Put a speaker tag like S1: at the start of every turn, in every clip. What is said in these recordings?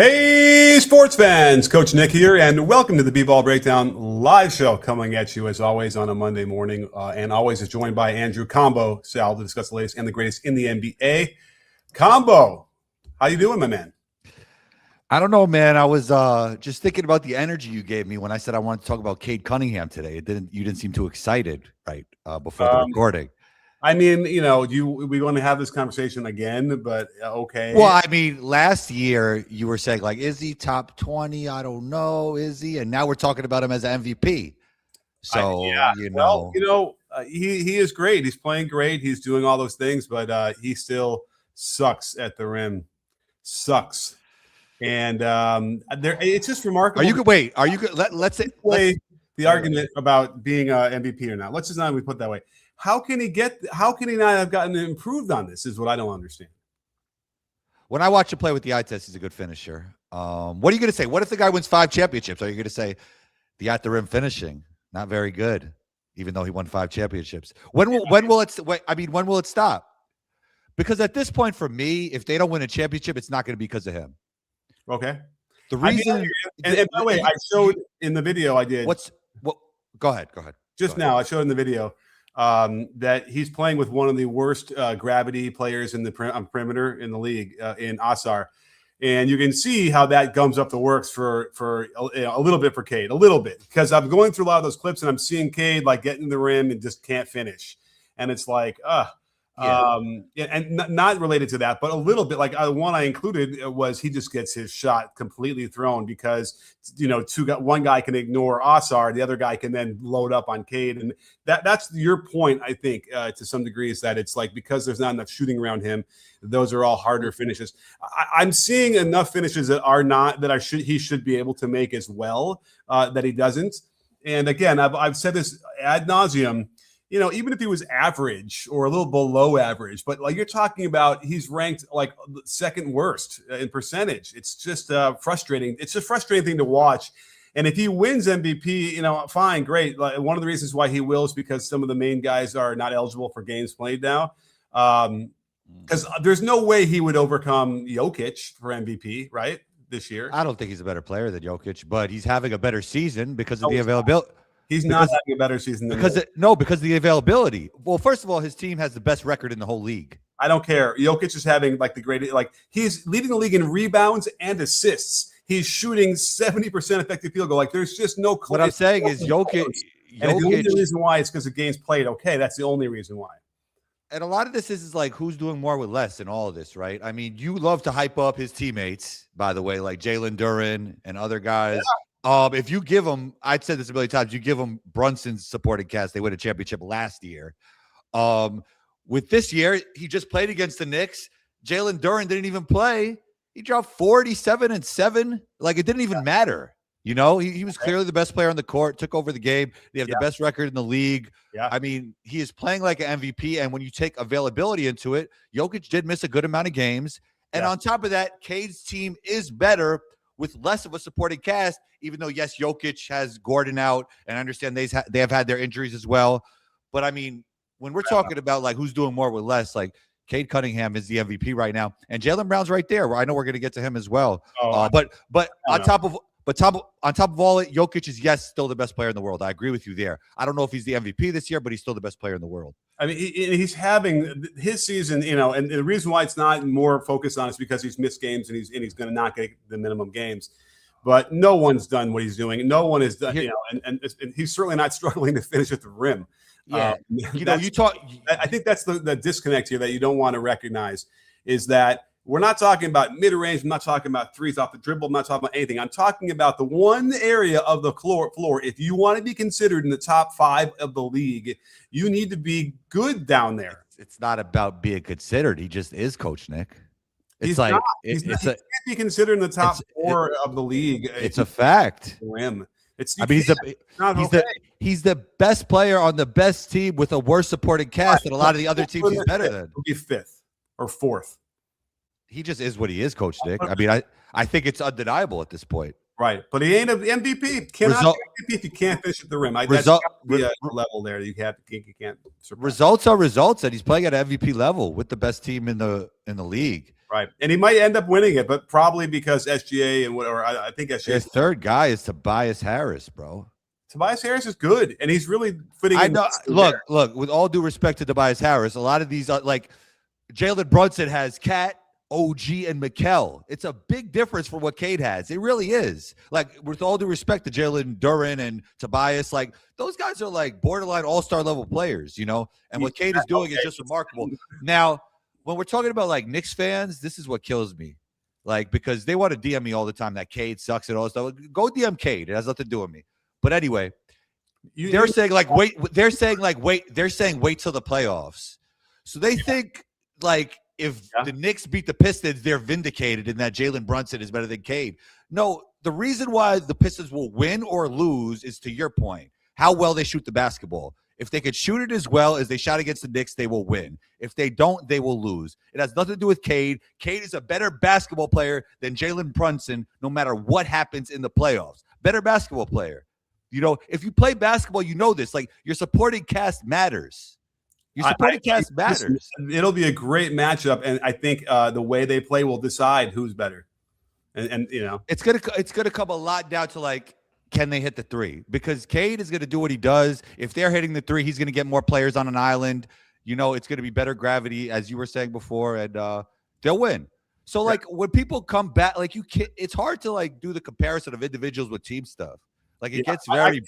S1: Hey, sports fans, Coach Nick here, and welcome to the B-Ball Breakdown live show coming at you as always on a Monday morning, and always is joined by Andrew Combo Sal to discuss the latest and the greatest in the NBA. Combo, how you doing, my man?
S2: I don't know, man. I was just thinking about the energy you gave me when I said I wanted to talk about Cade Cunningham today. You didn't seem too excited, right, before the recording.
S1: I mean, we want to have this conversation again, but okay.
S2: Well, I mean, last year you were saying, like, is he top 20? I don't know. Is he? And now we're talking about him as an MVP. So,
S1: he is great. He's playing great. He's doing all those things, but he still sucks at the rim. Sucks. And it's just remarkable.
S2: Are you good? Let's
S1: play the argument about being MVP or not. Let's just not put it that way. How can he not have gotten improved on this is what I don't understand.
S2: When I watch him play with the eye test, he's a good finisher. What are you going to say? What if the guy wins 5 championships? Are you going to say the at the rim finishing, not very good, even though he won 5 championships? When will it stop? Because at this point, for me, if they don't win a championship, it's not going to be because of him.
S1: Okay.
S2: The reason,
S1: and by the way, I showed in the video I did.
S2: Go ahead.
S1: I showed in the video that he's playing with one of the worst gravity players in the perimeter in the league in Asar, and you can see how that gums up the works for a little bit for Cade, a little bit, because I'm going through a lot of those clips and I'm seeing Cade like getting the rim and just can't finish, and it's like and not related to that, but a little bit. Like one I included was he just gets his shot completely thrown because one guy can ignore Asar, the other guy can then load up on Cade, and that's your point. I think to some degree is that it's like because there's not enough shooting around him, those are all harder finishes. I'm seeing enough finishes that are not that he should be able to make as well that he doesn't. And again, I've said this ad nauseum. Even if he was average or a little below average, but like you're talking about, he's ranked like second worst in percentage. It's just frustrating. It's a frustrating thing to watch. And if he wins MVP, fine, great. Like, one of the reasons why he will is because some of the main guys are not eligible for games played now. Because there's no way he would overcome Jokic for MVP, right, this year.
S2: I don't think he's a better player than Jokic, but he's having a better season because of the availability.
S1: He's not having a better season than
S2: because of the availability. Well, first of all, his team has the best record in the whole league.
S1: I don't care. Jokic is having like the greatest. Like he's leading the league in rebounds and assists. He's shooting 70% effective field goal. Like there's just no.
S2: What I'm saying is Jokic.
S1: And the only reason why is because the game's played. Okay, that's the only reason why.
S2: And a lot of this is like who's doing more with less in all of this, right? I mean, you love to hype up his teammates, by the way, like Jalen Duren and other guys. Yeah. If you give them, I'd said this a million times, you give them Brunson's supporting cast, they win a championship last year. With this year, he just played against the Knicks. Jalen Duren didn't even play. He dropped 47 and 7. Like, it didn't even matter. He was clearly the best player on the court, took over the game. They have the best record in the league. Yeah. I mean, he is playing like an MVP, and when you take availability into it, Jokic did miss a good amount of games. And on top of that, Cade's team is better with less of a supporting cast, even though, yes, Jokic has Gordon out, and I understand they have had their injuries as well. But, I mean, when we're talking about, like, who's doing more with less, like, Cade Cunningham is the MVP right now, and Jaylen Brown's right there. I know we're going to get to him as well. But on top of all it, Jokic is, yes, still the best player in the world. I agree with you there. I don't know if he's the MVP this year, but he's still the best player in the world.
S1: I mean, he's having his season, and the reason why it's not more focused on is because he's missed games and he's going to not get the minimum games. But no one's done what he's doing. No one is done, and he's certainly not struggling to finish at the rim.
S2: Yeah,
S1: I think that's the disconnect here that you don't want to recognize is that we're not talking about mid-range. I'm not talking about threes off the dribble. I'm not talking about anything. I'm talking about the one area of the floor. If you want to be considered in the top 5 of the league, you need to be good down there.
S2: It's not about being considered. He just is, Coach Nick.
S1: He can't be considered in the top 4 of the league.
S2: It's a fact.
S1: Rim.
S2: He's the best player on the best team with a worse supporting cast than a lot of the other teams he's better than.
S1: He'll be 5th or 4th.
S2: He just is what he is, Coach Nick. I mean, I think it's undeniable at this point.
S1: Right, but he ain't an MVP. Cannot be MVP if you can't finish at the rim. That's the level there. You can't surpass.
S2: Results are results, and he's playing at MVP level with the best team in the league.
S1: Right. And he might end up winning it, but probably because SGA and whatever. I think SGA.
S2: His third guy is Tobias Harris, bro.
S1: Tobias Harris is good, and he's really fitting
S2: I
S1: in.
S2: know. Look, with all due respect to Tobias Harris, a lot of these are like Jalen Brunson has Cat, OG, and Mikal. It's a big difference from what Cade has. It really is. Like, with all due respect to Jalen Duren and Tobias, like, those guys are like borderline all-star level players, you know? And what Cade is doing is just remarkable. Now, when we're talking about like Knicks fans, this is what kills me. Like, because they want to DM me all the time that Cade sucks and all this stuff. Go DM Cade. It has nothing to do with me. But anyway, they're saying wait till the playoffs. So they think like if the Knicks beat the Pistons, they're vindicated and that Jalen Brunson is better than Cade. No, the reason why the Pistons will win or lose is, to your point, how well they shoot the basketball. If they could shoot it as well as they shot against the Knicks, they will win. If they don't, they will lose. It has nothing to do with Cade. Cade is a better basketball player than Jalen Brunson, no matter what happens in the playoffs. Better basketball player. You know, if you play basketball, you know this. Like, your supporting cast matters. Your supporting cast matters.
S1: It'll be a great matchup, and I think the way they play will decide who's better. And you know,
S2: it's gonna come a lot down to like, can they hit the three? Because Cade is gonna do what he does. If they're hitting the three, he's gonna get more players on an island. You know, it's gonna be better gravity, as you were saying before, and they'll win. So like, when people come back, like, it's hard to like do the comparison of individuals with team stuff. Like, it gets very,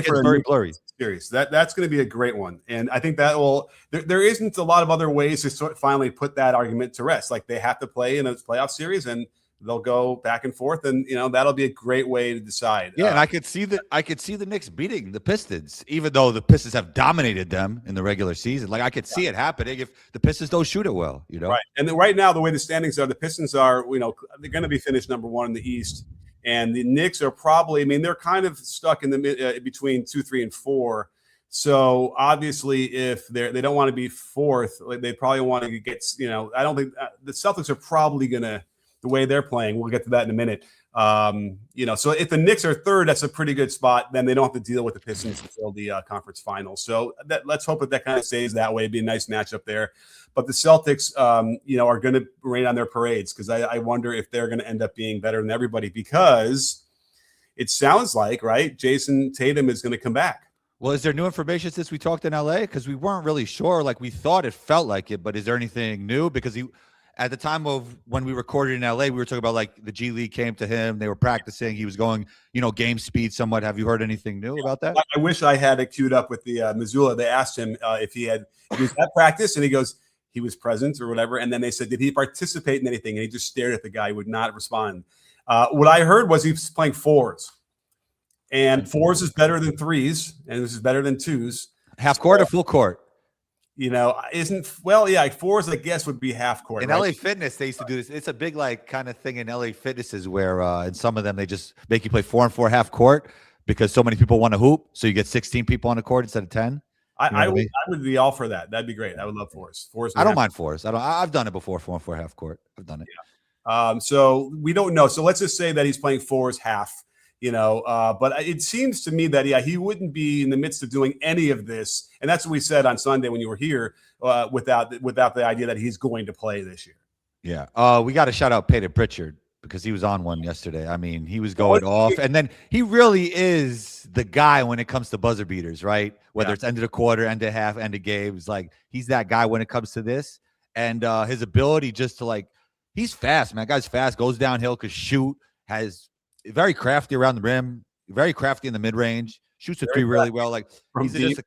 S1: very
S2: blurry
S1: series. That's going to be a great one, and I think that will. There isn't a lot of other ways to finally put that argument to rest. Like, they have to play in a playoff series, and they'll go back and forth, and you know, that'll be a great way to decide.
S2: Yeah, and I could see the Knicks beating the Pistons, even though the Pistons have dominated them in the regular season. Like, I could see it happening if the Pistons don't shoot it well. You know,
S1: right? And right now, the way the standings are, the Pistons are, you know, they're going to be finished number one in the East. And the Knicks are probably, I mean, they're kind of stuck in the between 2, 3, and 4. So obviously, if they don't want to be fourth, they probably want to get, you know, I don't think the Celtics are probably going to, the way they're playing, we'll get to that in a minute. You know, so if the Knicks are third, that's a pretty good spot. Then they don't have to deal with the Pistons until the conference finals. So let's hope that kind of stays that way. It'd be a nice matchup there. But the Celtics, you know, are going to rain on their parades, because I wonder if they're going to end up being better than everybody, because it sounds like, right, Jayson Tatum is going to come back.
S2: Well, is there new information since we talked in LA? Because we weren't really sure. Like, we thought it felt like it, but is there anything new? Because at the time of when we recorded in LA, we were talking about like the G League came to him. They were practicing. He was going, you know, game speed somewhat. Have you heard anything new about that?
S1: I wish I had it queued up with the Missoula. They asked him if he was at practice, and he goes, he was present or whatever. And then they said, did he participate in anything? And he just stared at the guy. He would not respond. What I heard was he was playing fours. And fours is better than threes, and this is better than twos.
S2: Half court or full court?
S1: You know, fours, I guess, would be half court.
S2: In LA Fitness, they used to do this. It's a big, like, kind of thing in LA Fitnesses where in some of them they just make you play 4 and 4 half court because so many people want to hoop. So you get 16 people on the court instead of 10.
S1: I would be all for that. That'd be great. I would love fours.
S2: I don't mind fours. I've done it before, 4 and 4 half court. I've done it.
S1: Yeah. So we don't know. So let's just say that he's playing fours half, you know, but it seems to me that, he wouldn't be in the midst of doing any of this. And that's what we said on Sunday when you were here, without the idea that he's going to play this year.
S2: Yeah. We got to shout out Payton Pritchard, because he was on one yesterday. I mean, he was going off, and then he really is the guy when it comes to buzzer beaters, right? Whether it's end of the quarter, end of half, end of games, like, he's that guy when it comes to this. And his ability just to, like, he's fast, man. Guy's fast, goes downhill, could shoot, has very crafty around the rim, very crafty in the mid range, shoots a three really well. Like, he's just a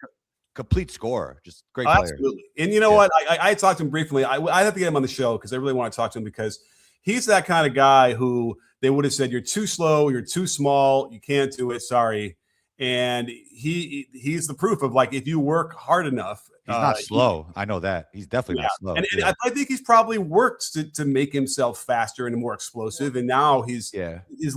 S2: complete scorer, just great player.
S1: Absolutely. And you know what? I talked to him briefly. I have to get him on the show because I really want to talk to him, because he's that kind of guy who they would have said, you're too slow, you're too small, you can't do it, sorry. And he's the proof of, like, if you work hard enough.
S2: He's not slow. I know that. He's definitely not slow.
S1: And I think he's probably worked to make himself faster and more explosive. And now his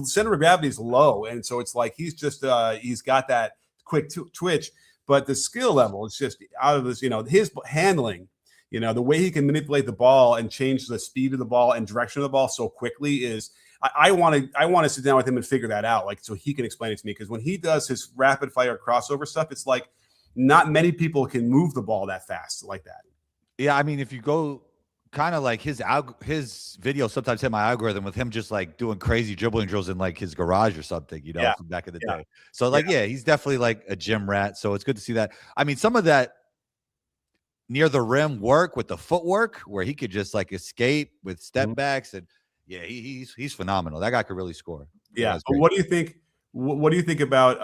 S1: center of gravity is low. And so it's like he's just he's got that quick twitch. But the skill level is just out of this, you know, his handling. You know, the way he can manipulate the ball and change the speed of the ball and direction of the ball so quickly is I want to sit down with him and figure that out, like, so he can explain it to me. Because when he does his rapid fire crossover stuff, it's like not many people can move the ball that fast like that.
S2: Yeah, I mean, if you go kind of like his videos sometimes hit my algorithm with him just like doing crazy dribbling drills in like his garage or something, from back in the day. So like, he's definitely like a gym rat. So it's good to see that. I mean, some of that near the rim work with the footwork where he could just like escape with step backs, and he's phenomenal. That guy could really score.
S1: Yeah. What do you think? What do you think about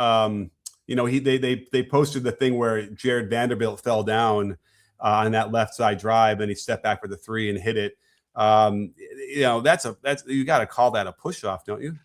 S1: they posted the thing where Jared Vanderbilt fell down on that left side drive, and he stepped back for the three and hit it. That's you got to call that a push off, don't you?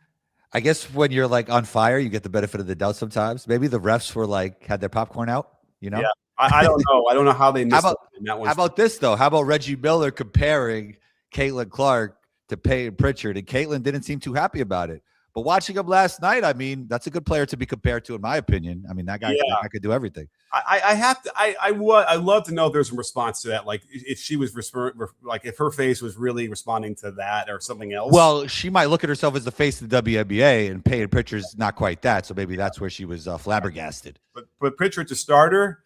S2: I guess when you're like on fire, you get the benefit of the doubt sometimes. Maybe the refs were like had their popcorn out,
S1: Yeah. I don't know. I don't know how they missed that one.
S2: How about this though? How about Reggie Miller comparing Caitlin Clark to Payton Pritchard, and Caitlin didn't seem too happy about it. But watching him last night, I mean, that's a good player to be compared to, in my opinion. I mean, that guy could do everything.
S1: I love to know if there's a response to that. Like if she was like if her face was really responding to that or something else.
S2: Well, she might look at herself as the face of the WNBA, and Payton Pritchard's not quite that. So maybe that's where she was flabbergasted.
S1: But Pritchard's a starter,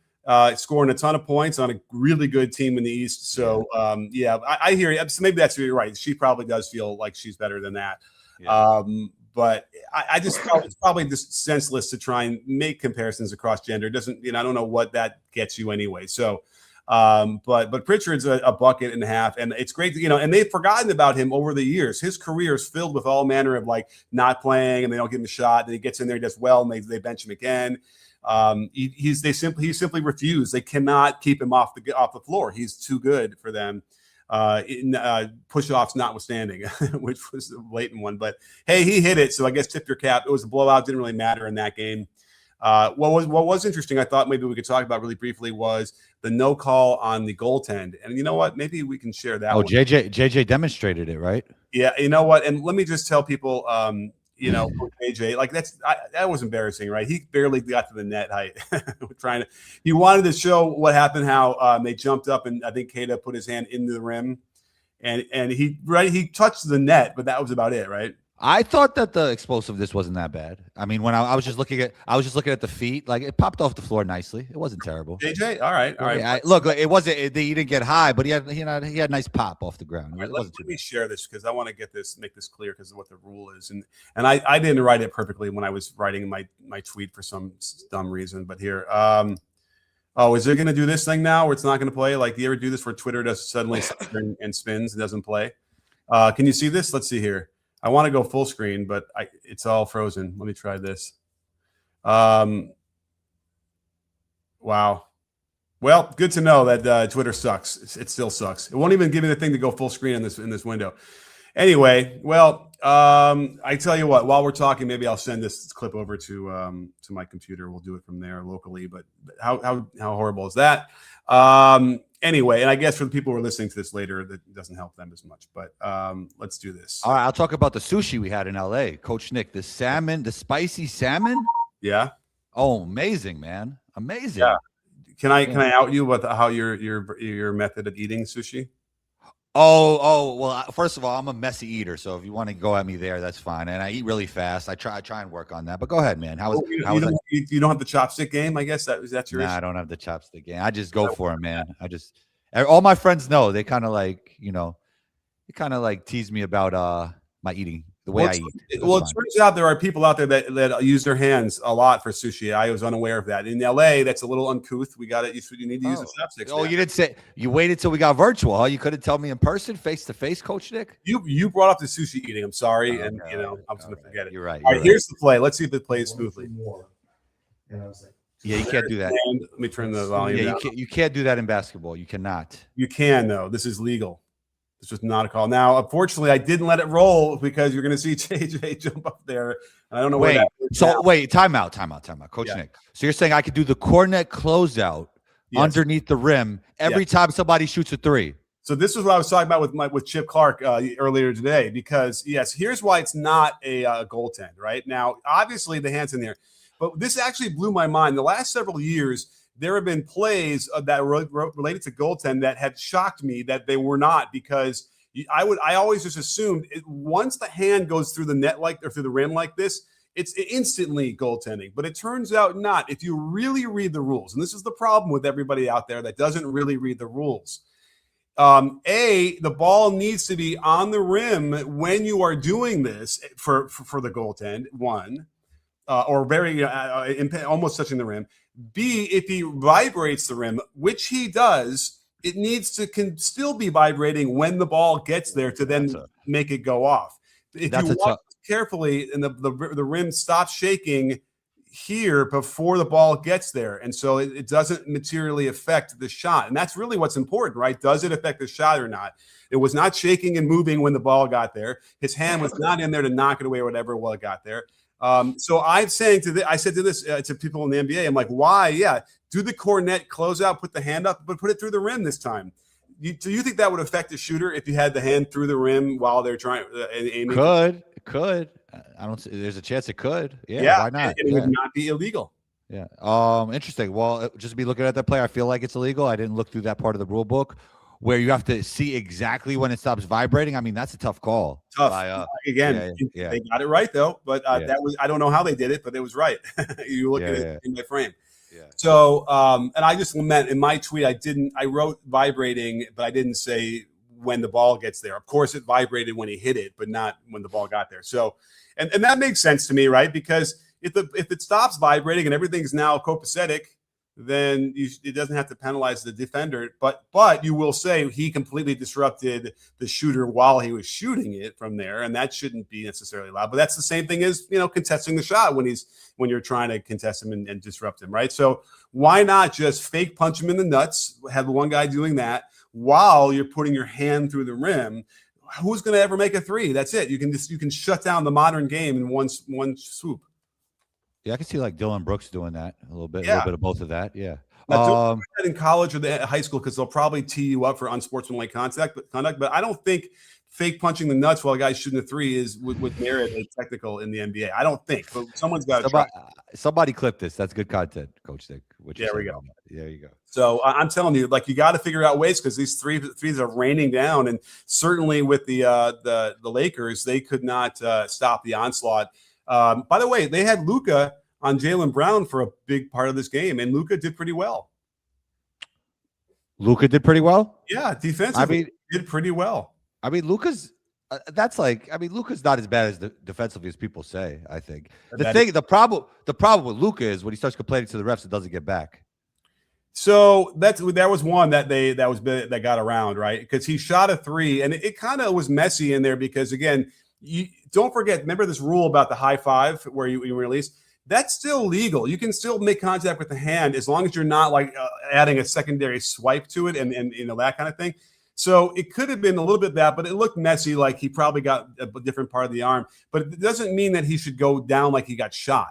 S1: scoring a ton of points on a really good team in the East. So I hear you. So maybe that's you're right. She probably does feel like she's better than that. Yeah. But I just it's probably just senseless to try and make comparisons across gender. It doesn't, I don't know what that gets you anyway. So, but Pritchard's a bucket and a half, and it's great to, and they've forgotten about him over the years. His career is filled with all manner of like not playing, and they don't give him a shot. Then he gets in there, he does well, and they bench him again. He simply refuse. They cannot keep him off the floor. He's too good for them. Push-offs notwithstanding, which was a blatant one. But hey, he hit it, so I guess tip your cap. It was a blowout. Didn't really matter in that game. What was interesting, I thought maybe we could talk about really briefly, was the no call on the goaltend. And you know what? Maybe we can share that.
S2: JJ demonstrated it, right?
S1: Yeah, you know what? And let me just tell people, AJ, like that was embarrassing, right? He barely got to the net height. He wanted to show what happened, how they jumped up, and I think Cade put his hand into the rim, and he touched the net, but that was about it, right?
S2: I thought that the explosiveness wasn't that bad. I mean, when I was just looking at the feet, like it popped off the floor nicely. It wasn't terrible.
S1: JJ, all right.
S2: Look, it wasn't. He didn't get high, but he had a nice pop off the ground.
S1: Right, let me share this because I want to make this clear because of what the rule is, and I didn't write it perfectly when I was writing my tweet for some dumb reason. But here, is it going to do this thing now where it's not going to play? Like, do you ever do this where Twitter does suddenly and spins and doesn't play? Can you see this? Let's see here. I want to go full screen, but it's all frozen. Let me try this. Wow. Well, good to know that Twitter sucks. It still sucks. It won't even give me the thing to go full screen in this window. Anyway, well, I tell you what. While we're talking, maybe I'll send this clip over to my computer. We'll do it from there locally. But how horrible is that? Anyway, and I guess for the people who are listening to this later, that doesn't help them as much. But let's do this.
S2: All right, I'll talk about the sushi we had in LA. Coach Nick, the spicy salmon.
S1: Yeah.
S2: Oh, amazing, man. Amazing.
S1: Yeah. Can I out you with how your method of eating sushi?
S2: Oh, well, first of all, I'm a messy eater, so if you want to go at me there, that's fine. And I eat really fast. I try and work on that. But go ahead, man.
S1: You don't have the chopstick game, I guess that's your issue?
S2: I don't have the chopstick game. I just go for it, man. All my friends know. They kind of like, tease me about my eating, the way I eat.
S1: It turns out there are people out there that use their hands a lot for sushi. I was unaware of that. In LA, that's a little uncouth. You need to use the chopsticks.
S2: Oh, you didn't say you waited till we got virtual, huh? You couldn't tell me in person, face to face, Coach Nick.
S1: You brought up the sushi eating. I'm sorry, I was going to forget it.
S2: You're right.
S1: All right, here's the play. Let's see if it plays smoothly.
S3: And I was like,
S2: yeah, you can't do that.
S1: Let me turn the volume down.
S2: You can't do that in basketball. You cannot.
S1: You can, though. This is legal. This was not a call. Now, unfortunately, I didn't let it roll because you're going to see JJ jump up there. And I don't know where that is now.
S2: Time out. Coach Nick. So you're saying I could do the cornet closeout underneath the rim every time somebody shoots a three?
S1: So this is what I was talking about with Chip Clark earlier today, because, yes, here's why it's not a goaltend, right? Now, obviously, the hand's in there. But this actually blew my mind. The last several years, there have been plays that related to goaltend that had shocked me that they were not, because I always just assumed once the hand goes through the net or through the rim like this, it's instantly goaltending. But it turns out not. If you really read the rules, and this is the problem with everybody out there that doesn't really read the rules. The ball needs to be on the rim when you are doing this for the goaltend, one, or very almost touching the rim. B, if he vibrates the rim, which he does, it needs to still be vibrating when the ball gets there to then make it go off. If you watch carefully and the rim stops shaking here before the ball gets there, and so it doesn't materially affect the shot, and that's really what's important, right? Does it affect the shot or not? It was not shaking and moving when the ball got there. His hand was not in there to knock it away or whatever while it got there. So I said to this to people in the NBA, I'm like, why? Yeah, do the cornet closeout, put the hand up, but put it through the rim this time. Do you think that would affect a shooter if you had the hand through the rim while they're trying aiming?
S2: Could. I don't see. There's a chance it could. Yeah. Why not?
S1: It would not be illegal.
S2: Yeah. Interesting. Well, just be looking at that play, I feel like it's illegal. I didn't look through that part of the rule book where you have to see exactly when it stops vibrating. I mean, that's a tough call.
S1: Again, they got it right though. But that was, I don't know how they did it, but it was right. You look at it in my frame. Yeah. So, and I just lament in my tweet, I wrote vibrating, but I didn't say when the ball gets there. Of course, it vibrated when he hit it, but not when the ball got there. So, and that makes sense to me, right? Because if it stops vibrating and everything's now copacetic, then it doesn't have to penalize the defender. But you will say he completely disrupted the shooter while he was shooting it from there, and that shouldn't be necessarily allowed. But that's the same thing as contesting the shot when you're trying to contest him and disrupt him, right? So why not just fake punch him in the nuts? Have one guy doing that while you're putting your hand through the rim. Who's going to ever make a three? That's it. You can shut down the modern game in one swoop.
S2: Yeah, I can see like Dylan Brooks doing that a little bit, a little bit of both of that. Yeah.
S1: Now, in college or high school, because they'll probably tee you up for unsportsmanlike conduct. But I don't think fake punching the nuts while a guy's shooting a three would merit a technical in the NBA. I don't think, but someone's got to try.
S2: Somebody clip this. That's good content, Coach Nick.
S1: There we go.
S2: There you go.
S1: So I'm telling you, like, you got to figure out ways, because these threes are raining down, and certainly with the Lakers, they could not stop the onslaught. By the way, they had Luka on Jaylen Brown for a big part of this game, and Luka did pretty well. Yeah, defensively, did pretty well.
S2: I mean, Luka's Luka's not as bad as defensively as people say. I think the problem with Luka is when he starts complaining to the refs, it doesn't get back.
S1: So that was one that got around, right? Because he shot a three, and it kind of was messy in there because, again, you don't forget. Remember this rule about the high five where you release. That's still legal. You can still make contact with the hand as long as you're not like adding a secondary swipe to it and that kind of thing. So it could have been a little bit that, but it looked messy, like he probably got a different part of the arm. But it doesn't mean that he should go down like he got shot,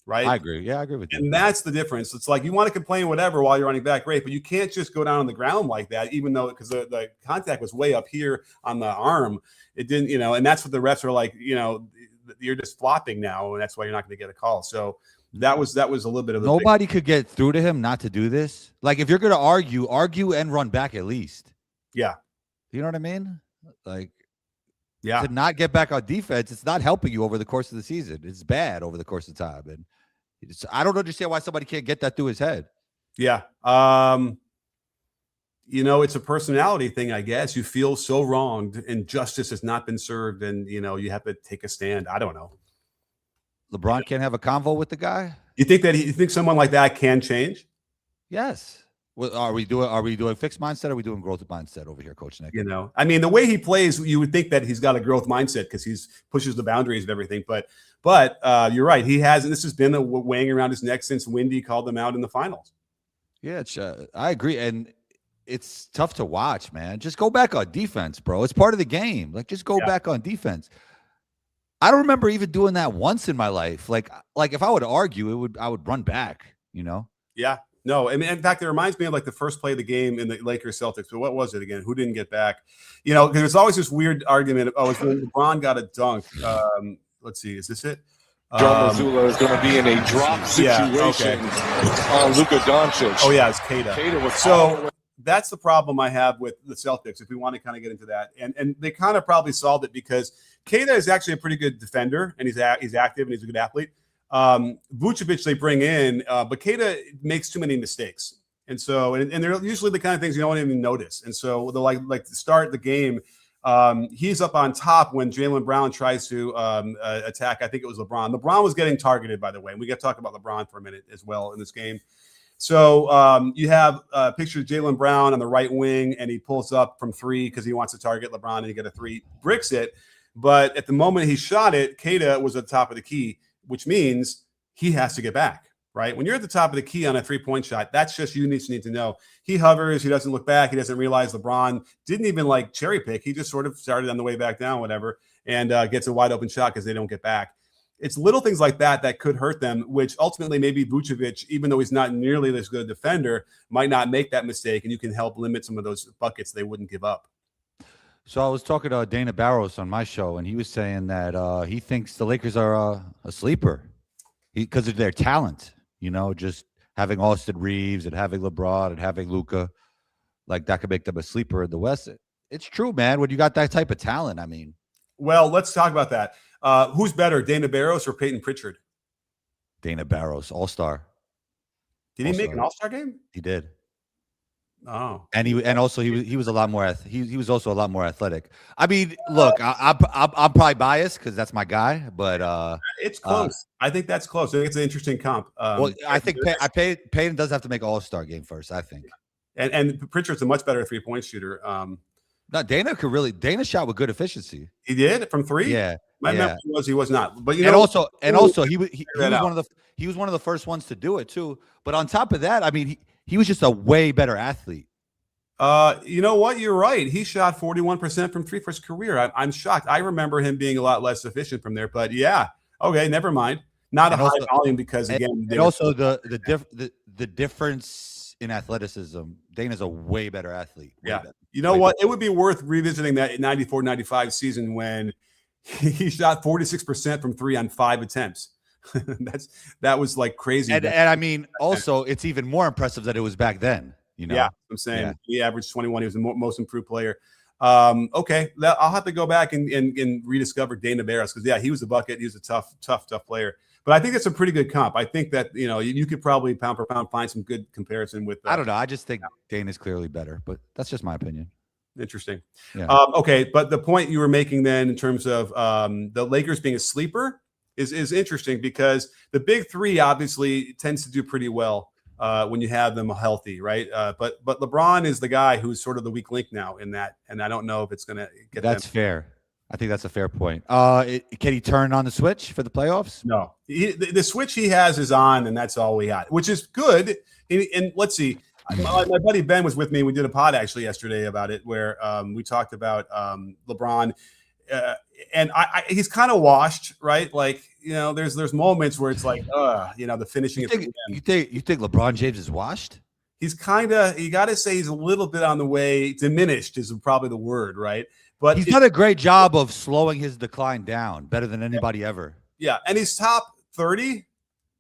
S1: right?
S2: I agree. Yeah, I agree with you.
S1: And that's the difference. It's like you want to complain whatever while you're running back, great, but you can't just go down on the ground like that, even though because the contact was way up here on the arm. It didn't, and that's what the refs are like, you're just flopping now, and that's why you're not going to get a call. So that was a little bit of a
S2: nobody could get through to him not to do this. Like if you're going to argue and run back at least.
S1: Yeah.
S2: You know what I mean? Like,
S1: yeah,
S2: to not get back on defense, it's not helping you over the course of the season. It's bad over the course of time. And I don't understand why somebody can't get that through his head.
S1: Yeah. It's a personality thing, I guess. You feel so wronged and justice has not been served, and you have to take a stand. I don't know.
S2: LeBron can't have a convo with the guy?
S1: You think someone like that can change?
S2: Yes. Well, are we doing fixed mindset or are we doing growth mindset over here, Coach Nick?
S1: I mean, the way he plays, you would think that he's got a growth mindset because he pushes the boundaries of everything. But you're right. He has, and this has been weighing around his neck since Wendy called them out in the finals.
S2: Yeah, I agree. And it's tough to watch, man. Just go back on defense, bro. It's part of the game. Like, just go back on defense. I don't remember even doing that once in my life. Like if I would argue, I would run back,
S1: Yeah. No, I mean, in fact, it reminds me of like the first play of the game in the Lakers Celtics. But what was it again? Who didn't get back? Because there's always this weird argument. It's when LeBron got a dunk. Let's see, is this it?
S4: John Mazzulla is going to be in a drop situation on Luka Doncic.
S1: Oh yeah, it's Cade. So that's the problem I have with the Celtics. If we want to kind of get into that, and they kind of probably solved it because Cade is actually a pretty good defender, and he's active and he's a good athlete. Vucevic they bring in, but Cade makes too many mistakes. And so, and they're usually the kind of things you don't even notice. And so they'll like to start the game. He's up on top when Jaylen Brown tries to attack. I think it was LeBron. LeBron was getting targeted, by the way. And we got to talk about LeBron for a minute as well in this game. So you have a picture of Jaylen Brown on the right wing, and he pulls up from 3 because he wants to target LeBron, and he get a 3, bricks it. But at the moment he shot it, Cade was at the top of the key, which means he has to get back. Right? When you're at the top of the key on a 3-point shot, that's just you need to know. He hovers. He doesn't look back. He doesn't realize LeBron didn't even like cherry pick. He just sort of started on the way back down, whatever, and gets a wide open shot because they don't get back. It's little things like that that could hurt them, which ultimately maybe Vucevic, even though he's not nearly as good a defender, might not make that mistake, and you can help limit some of those buckets they wouldn't give up.
S2: So I was talking to Dana Barros on my show, and he was saying that he thinks the Lakers are a sleeper because of their talent. You know, just having Austin Reeves and having LeBron and having Luka, like that could make them a sleeper in the West. It's true, man. When you got that type of talent, I mean.
S1: Well, let's talk about that. Who's better, Dana Barros or Payton Pritchard?
S2: Dana Barros, All-Star.
S1: Did he make an All-Star game?
S2: He did.
S1: Oh,
S2: and also he was a lot more he was also a lot more athletic. I mean, look, I'm probably biased because that's my guy, but
S1: it's close. I think that's close. I think it's an interesting comp.
S2: Well, I think Payton does have to make All-Star game first. I think,
S1: and Pritchard's a much better 3-point shooter.
S2: No, Dana shot with good efficiency.
S1: He did from 3.
S2: Yeah,
S1: my memory was he was not. But
S2: he was one of the first ones to do it too. But on top of that, I mean, he was just a way better athlete.
S1: You know what? You're right. He shot 41% from 3 for his career. I'm shocked. I remember him being a lot less efficient from there. But yeah, okay, never mind. Not a high volume because again,
S2: and also the difference in athleticism. Dana's a way better athlete.
S1: Yeah. You know what? It would be worth revisiting that 94-95 season when he shot 46% from 3 on 5 attempts. that was like crazy.
S2: And I mean, also, it's even more impressive that it was back then. You know?
S1: Yeah, I'm saying he averaged 21. He was the most improved player. Okay, I'll have to go back and rediscover Dana Barros because he was a bucket. He was a tough player. But I think it's a pretty good comp. I think that you could probably pound for pound find some good comparison with.
S2: I don't know. I just think Dana's clearly better, but that's just my opinion.
S1: Interesting.
S2: Yeah.
S1: Okay, but the point you were making then in terms of the Lakers being a sleeper is interesting because the big 3 obviously tends to do pretty well when you have them healthy, right? But LeBron is the guy who's sort of the weak link now in that, and I don't know if it's going to get.
S2: That's fair. I think that's a fair point. Can he turn on the switch for the playoffs?
S1: No, the switch he has is on, and that's all we got, which is good. And let's see. My buddy Ben was with me. We did a pod actually yesterday about it, where we talked about LeBron, and he's kind of washed, right? Like there's moments where it's like, the finishing.
S2: You think LeBron James is washed?
S1: He's you got to say he's a little bit on the way. Diminished is probably the word, right? But
S2: he's done a great job of slowing his decline down, better than anybody ever.
S1: Yeah, and he's top 30,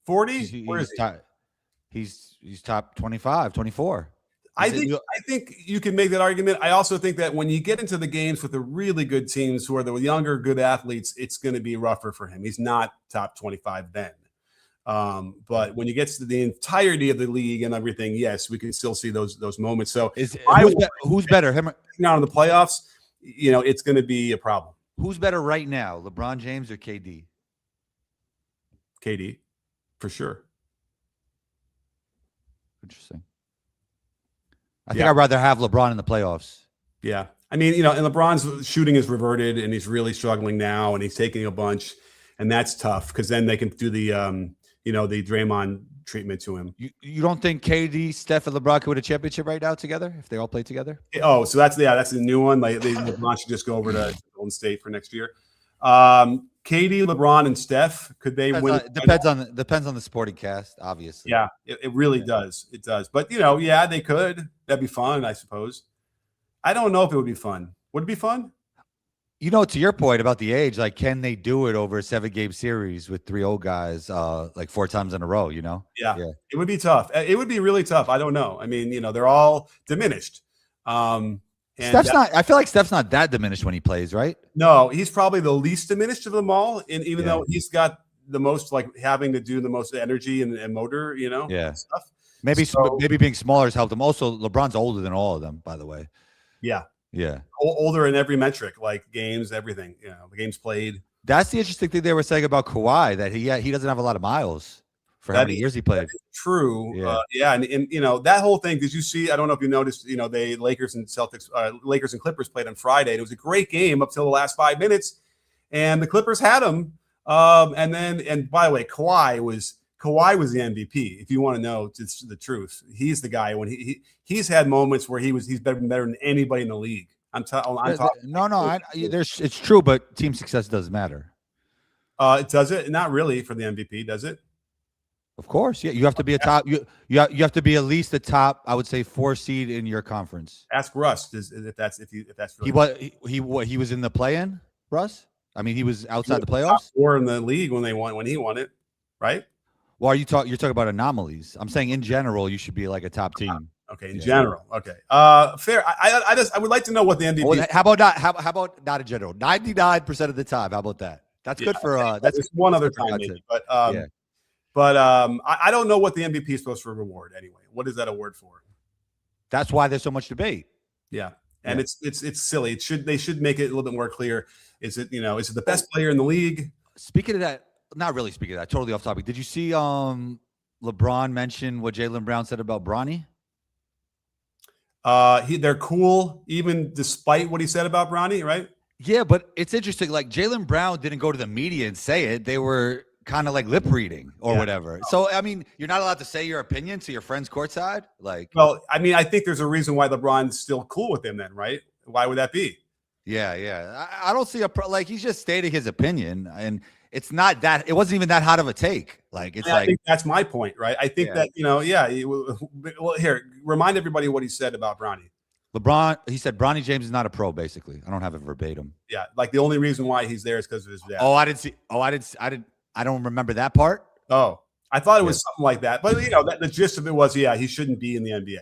S1: 40. Where is he?
S2: He's top 25, 24.
S1: I think you can make that argument. I also think that when you get into the games with the really good teams who are the younger good athletes, it's going to be rougher for him. He's not top 25 then. But when you get to the entirety of the league and everything, yes, we can still see those moments. So
S2: who's better? Him
S1: now in the playoffs, it's going to be a problem.
S2: Who's better right now, LeBron James or KD?
S1: KD, for sure.
S2: Interesting. I think I'd rather have LeBron in the playoffs.
S1: Yeah. I mean, and LeBron's shooting is reverted and he's really struggling now and he's taking a bunch and that's tough because then they can do the, the Draymond treatment to him.
S2: You don't think KD, Steph, and LeBron could win a championship right now together if they all play together?
S1: Oh, so that's the new one. Like LeBron should just go over to Golden State for next year. KD, LeBron, and Steph, could they win?
S2: Depends on the supporting cast, obviously.
S1: Yeah, it really does. It does. But they could. That'd be fun, I suppose. I don't know if it would be fun. Would it be fun?
S2: To your point about the age, like, can they do it over a 7-game series with 3 old guys, like 4 times in a row? Yeah,
S1: it would be tough. It would be really tough. I don't know. I mean, they're all diminished.
S2: I feel like Steph's not that diminished when he plays, right?
S1: No, he's probably the least diminished of them all. And though he's got the most, like, having to do the most energy and motor, stuff.
S2: Maybe being smaller has helped him. Also, LeBron's older than all of them, by the way.
S1: Yeah.
S2: Yeah.
S1: Older in every metric, like games, everything. The games played.
S2: That's the interesting thing they were saying about Kawhi, that he doesn't have a lot of miles for how many years he played.
S1: True.
S2: Yeah.
S1: And that whole thing, did you see, I don't know if you noticed, they Lakers and Clippers played on Friday. And it was a great game up till the last 5 minutes. And the Clippers had him. And by the way, Kawhi was the MVP. If you want to know the truth, he's the guy when he's had moments where he's better than anybody in the league. I'm talking.
S2: It's true, but team success does matter.
S1: Does it? Not really for the MVP, does it?
S2: Of course, yeah. You have to be a top. You have to be at least the top. I would say 4 seed in your conference.
S1: Ask Russ if that's really
S2: he was in the play-in. Russ, I mean, he was outside the playoffs.
S1: Or in the league when he won it, right?
S2: Well, you're talking about anomalies. I'm saying in general, you should be like a top team.
S1: Okay, in general. Okay. Fair. I would like to know what the MVP.
S2: Oh, how about not in general? 99% of the time. How about that? That's good for that's
S1: one other time maybe. But I don't know what the MVP is supposed to reward anyway. What is that award for?
S2: That's why there's so much debate.
S1: Yeah. And it's silly. They should make it a little bit more clear. Is it the best player in the league?
S2: Speaking of that, not really speaking of that, totally off topic. Did you see LeBron mention what Jaylen Brown said about Bronny?
S1: They're cool, even despite what he said about Bronny, right?
S2: Yeah, but it's interesting. Like Jaylen Brown didn't go to the media and say it. They were kind of like lip reading or whatever. So I mean, you're not allowed to say your opinion to your friends courtside. Well,
S1: I mean, I think there's a reason why LeBron's still cool with him then, right? Why would that be?
S2: Yeah. I don't see he's just stating his opinion, and it's not that. It wasn't even that hot of a take. I
S1: think that's my point, right? I think that Well, here, remind everybody what he said about Bronny.
S2: LeBron, he said Bronny James is not a pro. Basically, I don't have it verbatim.
S1: Yeah, like the only reason why he's there is because of his dad.
S2: I don't remember that part.
S1: Oh, I thought it was something like that. But the gist of it was, he shouldn't be in the NBA.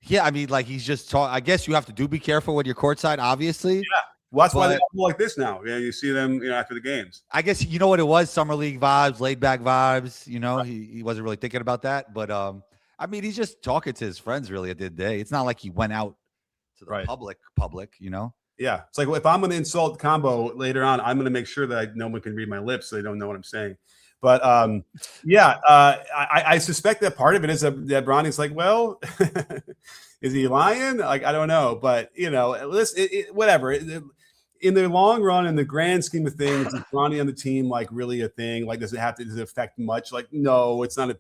S2: Yeah, I mean, he's just talking. I guess you have to be careful with your courtside, obviously.
S1: Yeah. Well, that's why they go like this now. You see them, after the games.
S2: I guess you know what it was: summer league vibes, laid back vibes. He wasn't really thinking about that, but I mean, he's just talking to his friends. Really, at the end of the day, it's not like he went out to the public.
S1: Yeah, it's like if I'm going to insult Combo later on, I'm going to make sure that no one can read my lips, so they don't know what I'm saying. But I suspect that part of it is that Bronny's like, well, is he lying? I don't know, but whatever. In the long run, in the grand scheme of things, is Bronny on the team really a thing? Does it affect much? No, it's not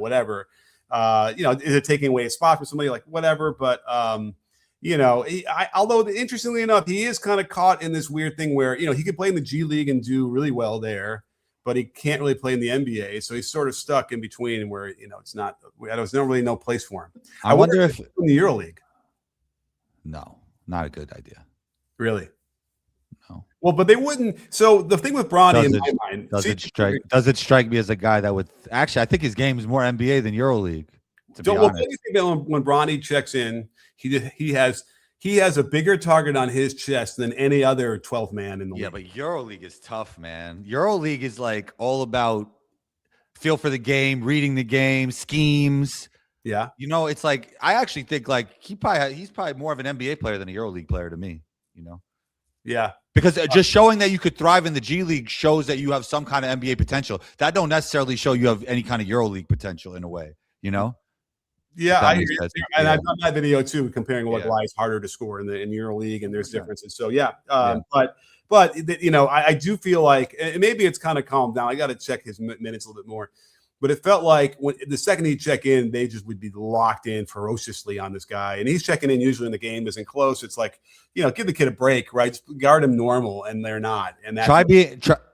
S1: whatever. Is it taking away a spot from somebody? Whatever, but although interestingly enough, he is kind of caught in this weird thing where he could play in the G League and do really well there, but he can't really play in the NBA. So he's sort of stuck in between where, there's not really no place for him.
S2: I wonder if
S1: in the EuroLeague.
S2: No, not a good idea.
S1: Really?
S2: No.
S1: Well, but they wouldn't. So the thing with Bronny in my mind,
S2: does it strike me as a guy that would actually, I think his game is more NBA than EuroLeague.
S1: When Bronny checks in, he has a bigger target on his chest than any other 12th man in the league.
S2: Yeah, but EuroLeague is tough, man. EuroLeague is all about feel for the game, reading the game, schemes.
S1: Yeah.
S2: It's I actually think he's probably more of an NBA player than a EuroLeague player to me,
S1: Yeah.
S2: Because just showing that you could thrive in the G League shows that you have some kind of NBA potential. That don't necessarily show you have any kind of EuroLeague potential in a way,
S1: Yeah, I agree. And I've done that video too, comparing why it's harder to score in EuroLeague, and there's differences. So but I do feel like, and maybe it's kind of calmed down. I got to check his minutes a little bit more, but it felt like when the second he'd check in, they just would be locked in ferociously on this guy, and he's checking in usually when the game isn't close. It's give the kid a break, right? Just guard him normal, and they're not. And that's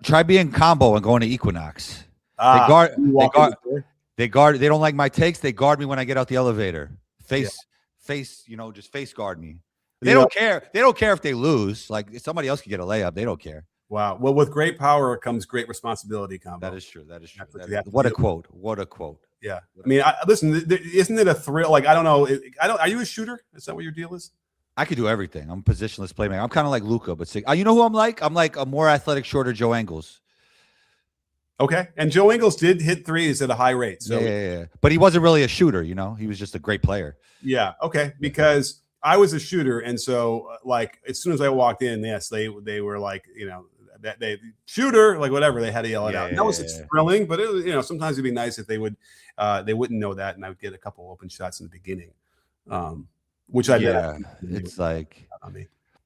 S2: try being combo and going to Equinox. They don't like my takes. They guard me when I get out the elevator. Just face guard me. They don't care. They don't care if they lose. Somebody else could get a layup. They don't care.
S1: Wow. Well, with great power comes great responsibility, Combo.
S2: That is true. What a quote.
S1: Yeah. I mean, listen, isn't it a thrill? I don't know. Are you a shooter? Is that what your deal is?
S2: I could do everything. I'm a positionless playmaker. I'm kind of like Luka, but you know who I'm like? I'm like a more athletic, shorter Joe Ingles.
S1: Okay. And Joe Ingles did hit threes at a high rate. So
S2: yeah. But he wasn't really a shooter, you know. He was just a great player.
S1: yeah. Okay. Because I was a shooter, and so like as soon as I walked in, yes, they were like, that they shooter, like whatever, they had to yell it out. And that was thrilling, but it was, sometimes it'd be nice if they wouldn't know that, and I would get a couple open shots in the beginning. Which
S2: it's like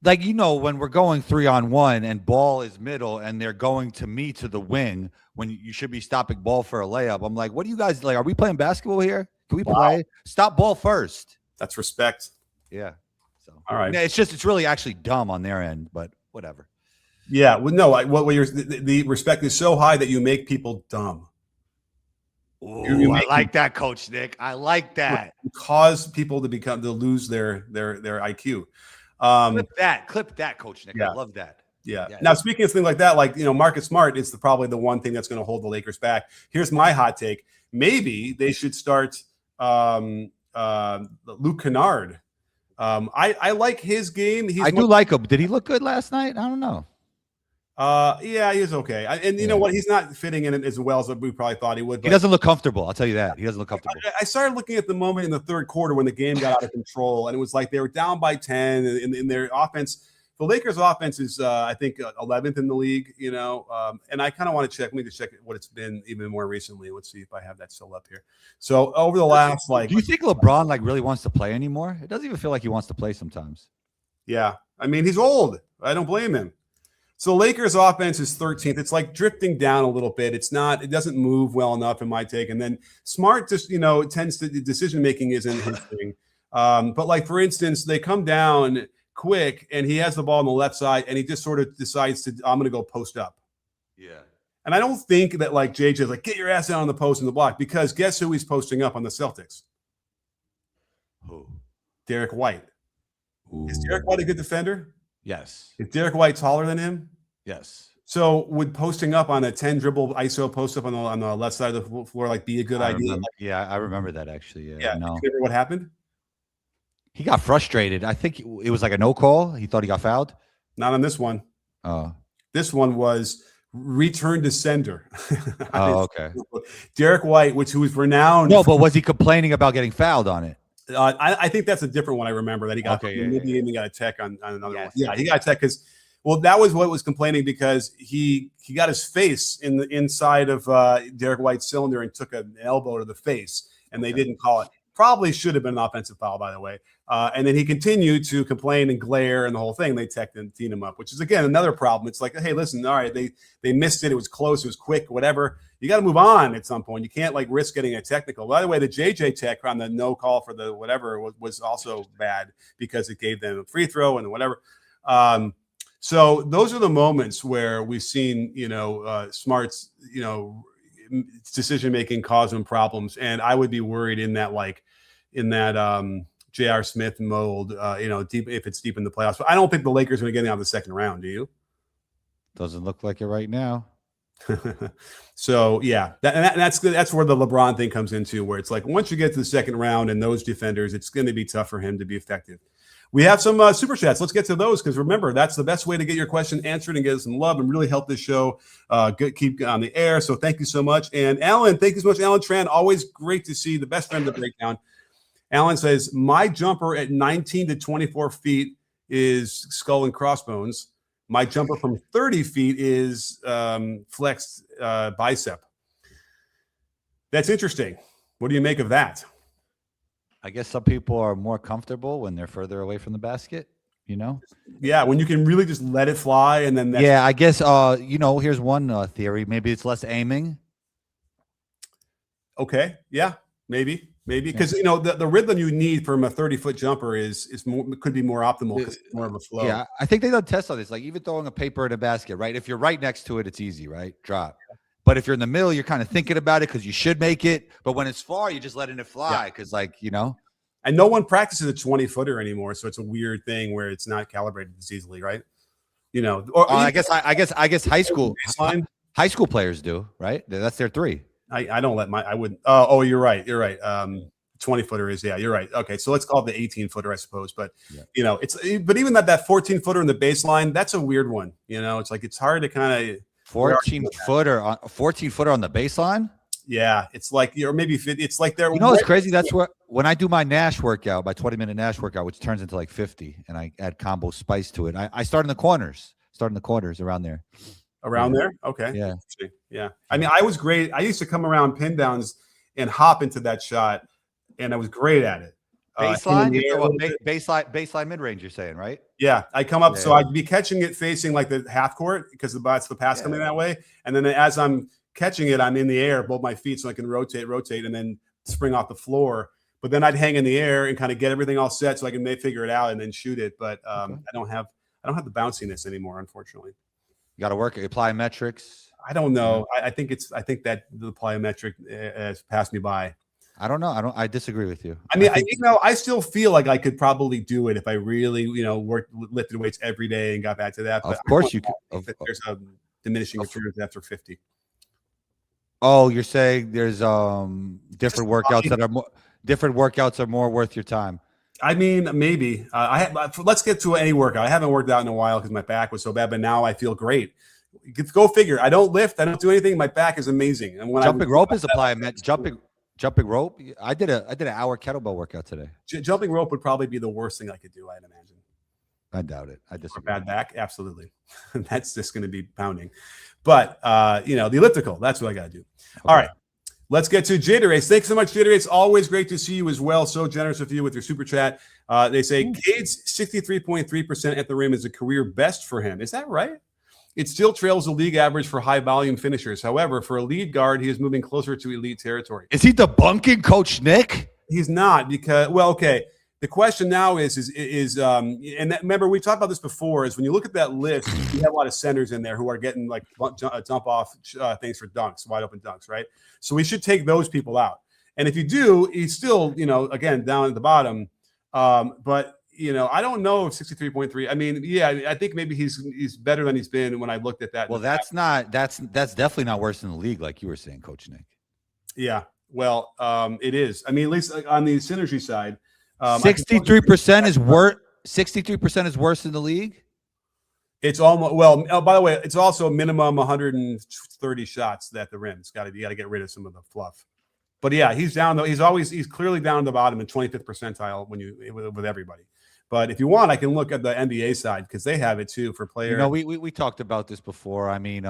S2: when we're going 3-on-1 and ball is middle and they're going to me to the wing when you should be stopping ball for a layup. I'm like, what do you guys like? Are we playing basketball here? Can we play? Stop ball first.
S1: That's respect.
S2: Yeah. So
S1: all right.
S2: It's really actually dumb on their end, but whatever.
S1: Yeah. Well, no, the respect is so high that you make people dumb.
S2: Ooh, I like that, Coach Nick. I like that.
S1: Cause people to lose their IQ.
S2: Clip that, Coach Nick.
S1: Yeah.
S2: I love that.
S1: Yeah. Now, speaking of things like that, like Marcus Smart is probably the one thing that's going to hold the Lakers back. Here's my hot take: maybe they should start Luke Kennard. I like his game. I do
S2: like him. Did he look good last night? I don't know.
S1: Yeah, he was okay. And you know what? He's not fitting in it as well as we probably thought he would.
S2: He doesn't look comfortable. I'll tell you that. He doesn't look comfortable.
S1: I started looking at the moment in the third quarter when the game got out of control, and it was like they were down by 10 in their offense. The Lakers' offense is, I think, 11th in the league, and I kind of want to check. Let me just check what it's been even more recently. Let's see if I have that still up here. So over the last,
S2: do you think LeBron really wants to play anymore? It doesn't even feel like he wants to play sometimes.
S1: Yeah. I mean, he's old. I don't blame him. So the Lakers offense is 13th. It's like drifting down a little bit. It doesn't move well enough in my take. And then Smart just, tends to, decision-making isn't his thing. But like, for instance, they come down quick and he has the ball on the left side and he just sort of decides I'm going to go post up.
S2: Yeah.
S1: And I don't think that like JJ's like, get your ass down on the post in the block, because guess who he's posting up on the Celtics?
S2: Who?
S1: Derek White.
S2: Ooh.
S1: Is Derek White a good defender?
S2: Yes.
S1: Is Derek White taller than him?
S2: Yes.
S1: So would posting up on a 10 dribble ISO post up on the left side of the floor be a good idea?
S2: I remember that actually.
S1: Yeah.
S2: No.
S1: Remember what happened?
S2: He got frustrated. I think it was like a no call. He thought he got fouled.
S1: Not on this one.
S2: Oh. This
S1: one was return to sender.
S2: Oh, okay.
S1: Derek White, who was renowned.
S2: No, but was he complaining about getting fouled on it?
S1: I think that's a different one. I remember that he got.
S2: Okay,
S1: maybe he even got a tech on another one. Yeah, he got a tech because. Well, that was what was complaining, because he got his face in the inside of Derek White's cylinder and took an elbow to the face, and they didn't call it. Probably should have been an offensive foul, by the way. And then he continued to complain and glare and the whole thing. They teched and teed him up, which is, again, another problem. It's like, hey, listen, all right, they missed it. It was close. It was quick, whatever. You got to move on at some point. You can't risk getting a technical. By the way, the JJ tech on the no call for the whatever was also bad because it gave them a free throw and whatever. So those are the moments where we've seen, Smart's, decision-making cause him problems. And I would be worried in that J.R. Smith mold, deep, if it's deep in the playoffs. But I don't think the Lakers are going to get out of the second round. Do you?
S2: Doesn't look like it right now.
S1: So, yeah, that's where the LeBron thing comes into, where it's like once you get to the second round and those defenders, it's going to be tough for him to be effective. We have some super chats. Let's get to those, because remember, that's the best way to get your question answered and get some love and really help this show keep on the air. So thank you so much. And Alan, thank you so much. Alan Tran, always great to see, the best friend of the breakdown. Alan says, my jumper at 19 to 24 feet is skull and crossbones. My jumper from 30 feet is flexed bicep. That's interesting. What do you make of that?
S2: I guess some people are more comfortable when they're further away from the basket,
S1: Yeah, when you can really just let it fly, and then
S2: I guess here's one theory. Maybe it's less aiming.
S1: Okay, yeah, maybe because the rhythm you need from a 30-foot jumper is more, could be more optimal because it's more of a flow.
S2: Yeah, I think they done tests on this. Like even throwing a paper in a basket, right? If you're right next to it, it's easy, right? Drop. But if you're in the middle, you're kind of thinking about it because you should make it. But when it's far, you're just letting it fly because,
S1: And no one practices a 20-footer anymore, so it's a weird thing where it's not calibrated as easily, right?
S2: I guess high school players do, right? That's their three.
S1: I don't let I wouldn't. Oh, you're right. 20-footer is, you're right. Okay, so let's call it the 18-footer, I suppose. But but even that 14-footer in the baseline, that's a weird one. It's like it's hard to kind of.
S2: 14-footer on the baseline.
S1: Yeah, it's like, or maybe it's like they're.
S2: You know what's crazy? That's what when I do my Nash workout, my 20-minute Nash workout, which turns into like 50, and I add combo spice to it. I start in the corners, around there.
S1: Around there, okay.
S2: Yeah,
S1: yeah. I mean, I was great. I used to come around pin downs and hop into that shot, and I was great at it.
S2: Baseline, baseline mid range. You're saying, right?
S1: Yeah, I come up, so I'd be catching it facing like the half court because that's the pass coming that way, and then as I'm catching it, I'm in the air, both my feet, so I can rotate, and then spring off the floor. But then I'd hang in the air and kind of get everything all set so I can figure it out and then shoot it. But I don't have the bounciness anymore, unfortunately.
S2: You got to work plyometrics.
S1: I don't know. I think that the plyometric has passed me by.
S2: I don't know. I disagree with you.
S1: I mean, I still feel like I could probably do it if I really, lifted weights every day and got back to that. But
S2: of course you could.
S1: There's a diminishing returns after 50.
S2: Oh, you're saying there's different workouts are more worth your time.
S1: I mean, maybe. Let's get to any workout. I haven't worked out in a while because my back was so bad, but now I feel great. Go figure. I don't lift. I don't do anything. My back is amazing. And when
S2: jumping rope is jumping rope. I did an hour kettlebell workout today.
S1: Jumping rope would probably be the worst thing I could do, I'd imagine.
S2: I doubt it. I disagree.
S1: Bad back, absolutely. That's just going to be pounding. But the elliptical, that's what I got to do. Okay. All right. Let's get to Jaderace. Thanks so much, Jaderace. Always great to see you as well. So generous with you with your super chat. They say Cade's 63.3% at the rim is a career best for him. Is that right? It still trails the league average for high volume finishers. However, for a lead guard, he is moving closer to elite territory.
S2: Is he debunking Coach Nick?
S1: He's not because, okay. The question now is and remember, we talked about this before, is when you look at that list, you have a lot of centers in there who are getting like dump off things for dunks, wide open dunks, right? So we should take those people out. And if you do, he's still, again, down at the bottom. But, I don't know if 63.3. I mean, yeah, I think maybe he's better than he's been when I looked at that.
S2: Well, that's definitely not worse than the league, like you were saying, Coach Nick.
S1: Yeah, well, it is. I mean, at least on the synergy side.
S2: 63% is worse. 63% is worse than the league.
S1: It's almost by the way, it's also minimum 130 shots at the rim. You got to get rid of some of the fluff. But yeah, he's down though. He's clearly down at the bottom in 25th percentile with everybody. But if you want, I can look at the NBA side because they have it too for players.
S2: We talked about this before. I mean,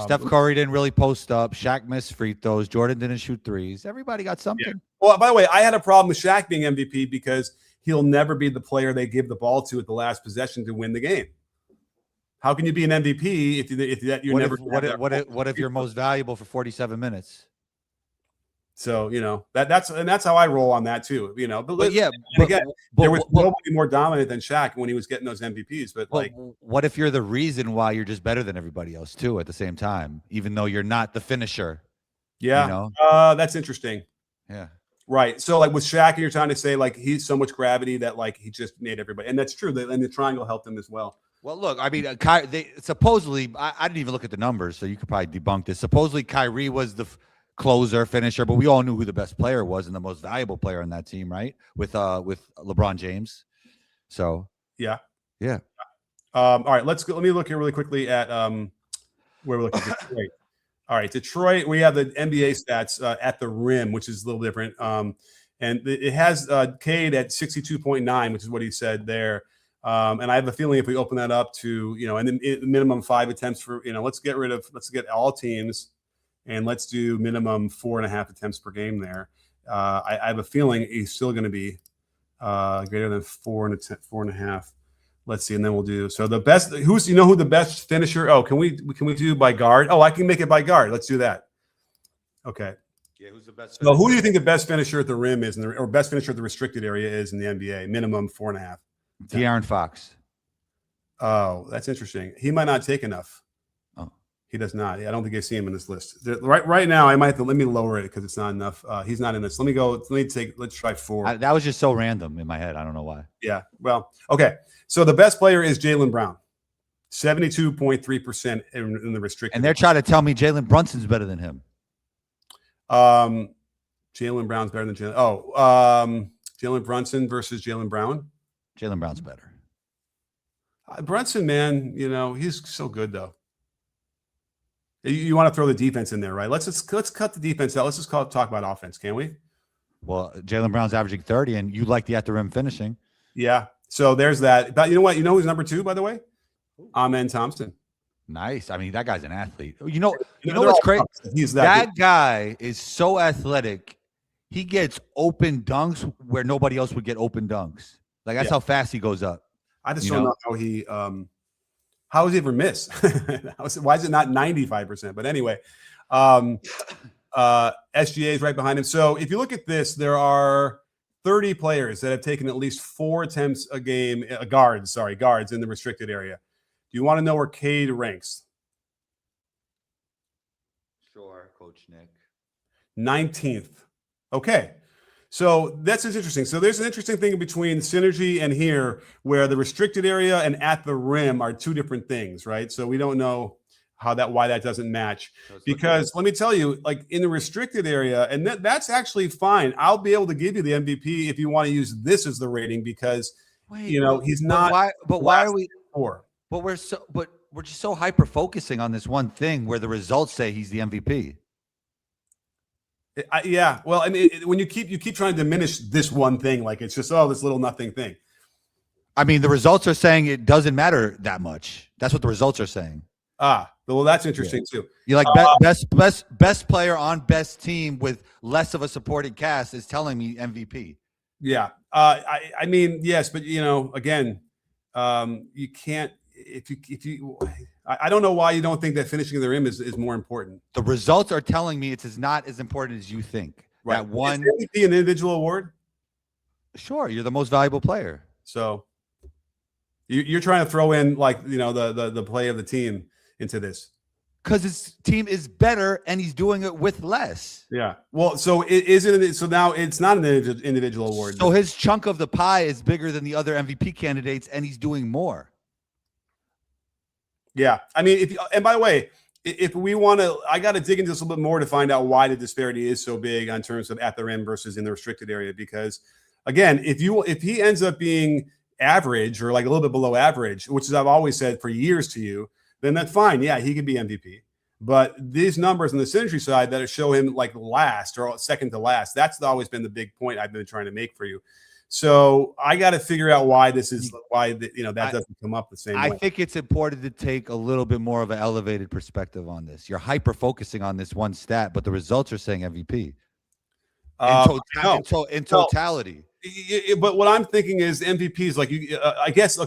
S2: Steph Curry didn't really post up. Shaq missed free throws. Jordan didn't shoot threes. Everybody got something.
S1: Yeah. Well, by the way, I had a problem with Shaq being MVP because he'll never be the player they give the ball to at the last possession to win the game. How can you be an MVP if you never?
S2: What if you're most valuable for 47 minutes?
S1: So that's how I roll on that too. But again, there was nobody more dominant than Shaq when he was getting those MVPs. But
S2: what if you're the reason why you're just better than everybody else too at the same time, even though you're not the finisher?
S1: Yeah, that's interesting.
S2: Yeah, right.
S1: So like with Shaq, you're trying to say like he's so much gravity that like he just made everybody, and that's true. And the triangle helped him as well.
S2: Well, look, I mean, supposedly I didn't even look at the numbers, so you could probably debunk this. Supposedly Kyrie was the closer, finisher, but we all knew who the best player was and the most valuable player on that team, right? With LeBron James. So
S1: yeah.
S2: All
S1: right, let me look here really quickly at where we're looking at Detroit. All right, Detroit. We have the NBA stats at the rim, which is a little different. And it has Cade at 62.9, which is what he said there. And I have a feeling if we open that up to and then minimum 5 attempts for let's get all teams. And let's do minimum 4.5 attempts per game there. I have a feeling he's still going to be greater than 4.5. Let's see, and then we'll do the best. Who the best finisher? Oh, can we do by guard? Oh, I can make it by guard. Let's do that. Okay.
S2: Yeah, who's the best?
S1: So who do you think the best finisher at the rim is, or best finisher at the restricted area is in the NBA? Minimum 4.5.
S2: De'Aaron Fox.
S1: Oh, that's interesting. He might not take enough. He does not. I don't think I see him in this list. Right now, I might have to let me lower it because it's not enough. He's not in this. Let's try 4.
S2: That was just so random in my head. I don't know why.
S1: Yeah. Well, okay. So the best player is Jaylen Brown, 72.3% in the restricted.
S2: And they're trying to tell me Jalen Brunson's better than him.
S1: Jaylen Brown's better than Jalen. Jalen Brunson versus Jaylen Brown.
S2: Jaylen Brown's better.
S1: Brunson, man, he's so good though. You want to throw the defense in there, right? Let's cut the defense out. Let's just talk about offense, can we?
S2: Well, Jaylen Brown's averaging 30, and you like the at the rim finishing.
S1: Yeah. So there's that. But you know what? You know who's number 2, by the way? Amen Thompson.
S2: Nice. I mean, that guy's an athlete. You know what's crazy?
S1: He's
S2: that guy is so athletic. He gets open dunks where nobody else would get open dunks. Like that's how fast he goes up.
S1: I just don't know how he how does he ever miss? Why is it not 95%? But anyway, SGA is right behind him. So if you look at this, there are 30 players that have taken at least 4 attempts a game, guards in the restricted area. Do you want to know where Cade ranks?
S2: Sure, Coach Nick.
S1: 19th. Okay. So that's just interesting. So there's an interesting thing between synergy and here where the restricted area and at the rim are 2 different things, right? So we don't know why that doesn't match. Because let me tell you, like in the restricted area, and that's actually fine. I'll be able to give you the MVP if you want to use this as the rating because he's not.
S2: Why are we?
S1: Four.
S2: But we're just so hyper focusing on this one thing where the results say he's the MVP.
S1: Yeah. Well, I mean, when you keep trying to diminish this one thing, like it's just this little nothing thing.
S2: I mean, the results are saying it doesn't matter that much. That's what the results are saying.
S1: Well, that's interesting too.
S2: You like best player on best team with less of a supporting cast is telling me MVP.
S1: Yeah. I mean, yes, but again, you can't. If you, I don't know why you don't think that finishing the rim is more important.
S2: The results are telling me it's not as important as you think.
S1: Right.
S2: That one
S1: is MVP an individual award?
S2: Sure, you're the most valuable player.
S1: So you're trying to throw in the play of the team into this
S2: because his team is better and he's doing it with less.
S1: Yeah. Well, so so now it's not an individual award.
S2: So his chunk of the pie is bigger than the other MVP candidates, and he's doing more.
S1: Yeah. I mean, and by the way, if we want to, I got to dig into this a little bit more to find out why the disparity is so big on terms of at the rim versus in the restricted area. Because again, if he ends up being average or like a little bit below average, which is I've always said for years to you, then that's fine. Yeah, he could be MVP. But these numbers on the synergy side that show him like last or second to last, that's always been the big point I've been trying to make for you. So I got to figure out why that doesn't come up the same way.
S2: I think it's important to take a little bit more of an elevated perspective on this. You're hyper focusing on this one stat, but the results are saying MVP. In totality.
S1: But what I'm thinking is MVP is like I guess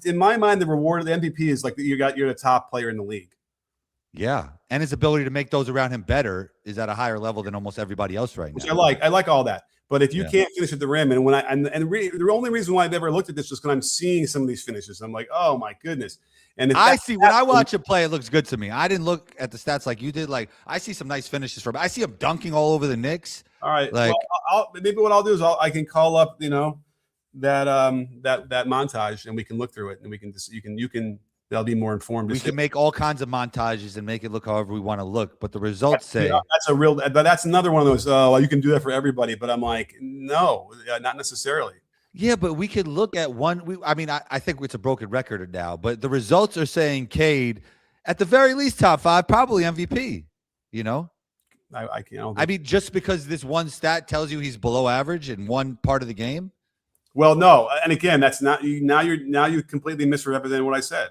S1: in my mind the reward of the MVP is like you're the top player in the league.
S2: Yeah, and his ability to make those around him better is at a higher level than almost everybody else right now.
S1: Which I like all that. But if you can't finish at the rim, and the only reason why I've ever looked at this is because I'm seeing some of these finishes. I'm like, oh my goodness. And if
S2: when I watch him play, it looks good to me. I didn't look at the stats like you did. Like I see some nice finishes from him. I see him dunking all over the Knicks.
S1: All right.
S2: Like
S1: maybe what I'll do is I can call up that montage and we can look through it and we can just you can they'll be more informed.
S2: We can make all kinds of montages and make it look however we want to look, but the results say
S1: that's another one of those. Oh, you can do that for everybody, but I'm like, no, not necessarily.
S2: Yeah, but we could look at one. I think it's a broken record now, but the results are saying Cade, at the very least, top 5, probably MVP.
S1: I can't.
S2: I mean, just because this one stat tells you he's below average in one part of the game.
S1: Well, no, and again, that's not you. Now you completely misrepresented what I said.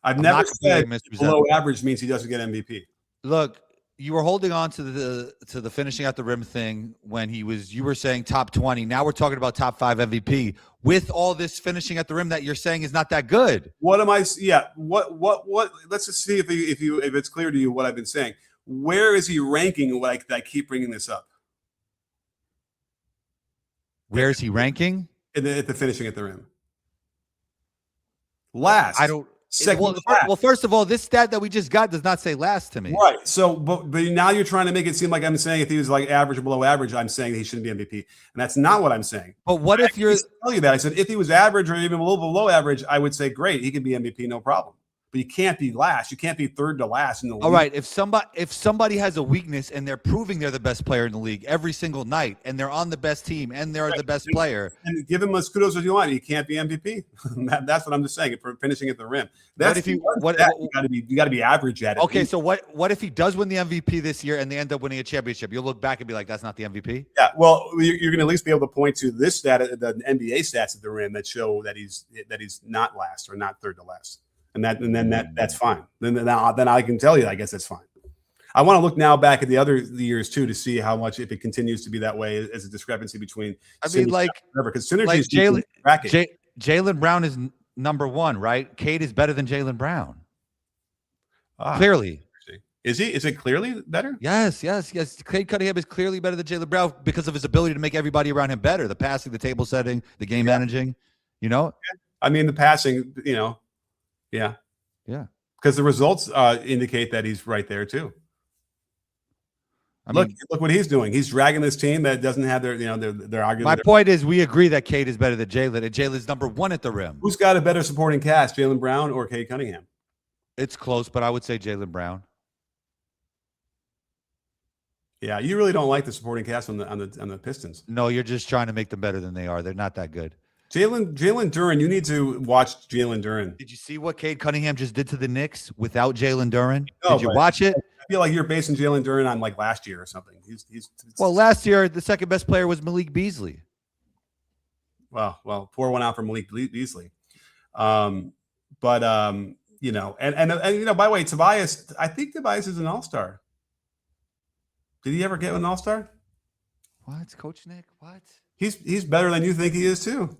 S1: I've never said below average means he doesn't get MVP.
S2: Look, you were holding on to the finishing at the rim thing when you were saying top 20. Now we're talking about top 5 MVP with all this finishing at the rim that you're saying is not that good.
S1: What am I? Yeah. What? Let's just see if it's clear to you what I've been saying. Where is he ranking? Like I keep bringing this up.
S2: Where is he ranking?
S1: At the finishing at the rim. Last.
S2: I don't.
S1: Second.
S2: Well, first of all, this stat that we just got does not say last to me.
S1: Right. So, but now you're trying to make it seem like I'm saying if he was like average or below average, I'm saying he shouldn't be MVP, and that's not what I'm saying.
S2: But what if
S1: tell you that I said if he was average or even a little below average, I would say great, he could be MVP, no problem, but you can't be last. You can't be third to last in the league.
S2: All right, if somebody has a weakness and they're proving they're the best player in the league every single night, and they're on the best team and they're the best player,
S1: and give him as kudos as you want, you can't be MVP. That's what I'm just saying. For finishing at the rim, that's you got to be average at it.
S2: Okay, so what if he does win the MVP this year and they end up winning a championship? You'll look back and be like, that's not the MVP.
S1: Yeah, well, you're going to at least be able to point to this stat, the NBA stats at the rim that show that he's not last or not third to last. And then that's fine. Then I can tell you, I guess that's fine. I want to look now back at the other years too to see how much, if it continues to be that way, as a discrepancy between.
S2: I mean,
S1: because synergy
S2: like
S1: is
S2: Jaylen Brown is number one, right? Cade is better than Jaylen Brown. Clearly,
S1: is he? Is it clearly better?
S2: Yes. Cade Cunningham is clearly better than Jaylen Brown because of his ability to make everybody around him better. The passing, the table setting, the game managing. You know.
S1: I mean, the passing. You know. Yeah. Because the results indicate that he's right there too. Look what he's doing. He's dragging this team that doesn't have their argument.
S2: My point is, we agree that Cade is better than Jaylen, and Jaylen's number one at the rim.
S1: Who's got a better supporting cast, Jaylen Brown or Cade Cunningham?
S2: It's close, but I would say Jaylen Brown.
S1: Yeah, you really don't like the supporting cast on the Pistons.
S2: No, you're just trying to make them better than they are. They're not that good.
S1: Jalen Duren, you need to watch Jalen Duren.
S2: Did you see what Cade Cunningham just did to the Knicks without Jalen Duren? Did you watch it?
S1: I feel like you're basing Jalen Duren on like last year or something.
S2: Well, last year the second best player was Malik Beasley.
S1: Well, pour one out for Malik Beasley. You know, and you know, by the way, Tobias, I think Tobias is an all-star. Did he ever get an all-star?
S2: What, Coach Nick? What?
S1: He's better than you think he is too.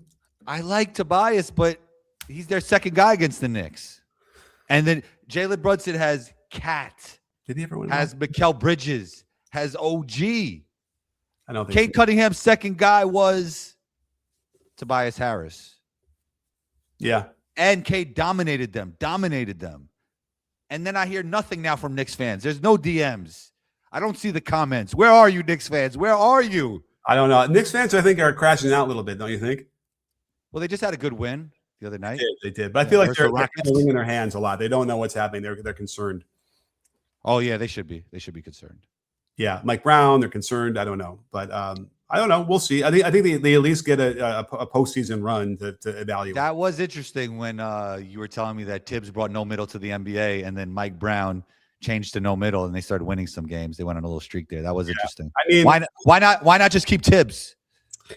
S2: I like Tobias, but he's their second guy against the Knicks. And then Jalen Brunson has Cat.
S1: Did he ever win?
S2: Has Mikal Bridges. Has OG.
S1: I don't think
S2: Cade Cunningham's second guy was Tobias Harris.
S1: Yeah.
S2: And Cade dominated them. And then I hear nothing now from Knicks fans. There's no DMs. I don't see the comments. Where are you, Knicks fans? Where are you?
S1: I don't know. Knicks fans, I think, are crashing out a little bit, don't you think?
S2: Well, they just had a good win the other night.
S1: They did. But I feel like they're wringing their hands a lot. They don't know what's happening. They're concerned.
S2: Oh, yeah, they should be. They should be concerned.
S1: Yeah, Mike Brown, they're concerned. I don't know. But I don't know. We'll see. I think they at least get a postseason run to evaluate.
S2: That was interesting when you were telling me that Tibbs brought no middle to the NBA, and then Mike Brown changed to no middle, and they started winning some games. They went on a little streak there. That was interesting.
S1: I mean,
S2: why not just keep Tibbs?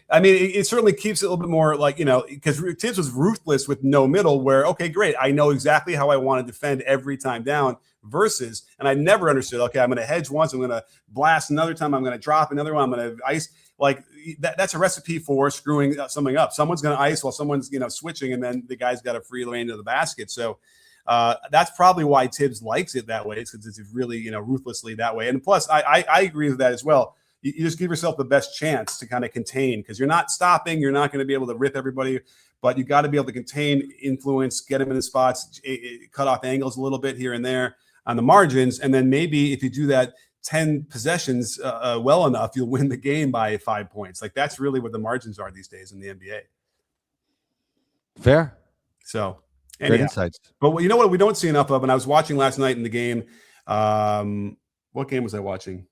S1: I mean, it certainly keeps it a little bit more like, you know, because Tibbs was ruthless with no middle where, okay, great. I know exactly how I want to defend every time down versus, and I never understood, okay, I'm going to hedge once, I'm going to blast another time, I'm going to drop another one, I'm going to ice. Like that's a recipe for screwing something up. Someone's going to ice while someone's, you know, switching, and then the guy's got a free lane to the basket. So that's probably why Tibbs likes it that way. It's because it's really, you know, ruthlessly that way. And plus, I agree with that as well. You just give yourself the best chance to kind of contain, because you're not stopping. You're not going to be able to rip everybody, but you got to be able to contain, influence, get them in the spots, cut off angles a little bit here and there on the margins. And then maybe if you do that 10 possessions well enough, you'll win the game by 5 points. Like that's really what the margins are these days in the NBA.
S2: Fair.
S1: So
S2: great insights.
S1: But you know what we don't see enough of, and I was watching last night in the game. What game was I watching?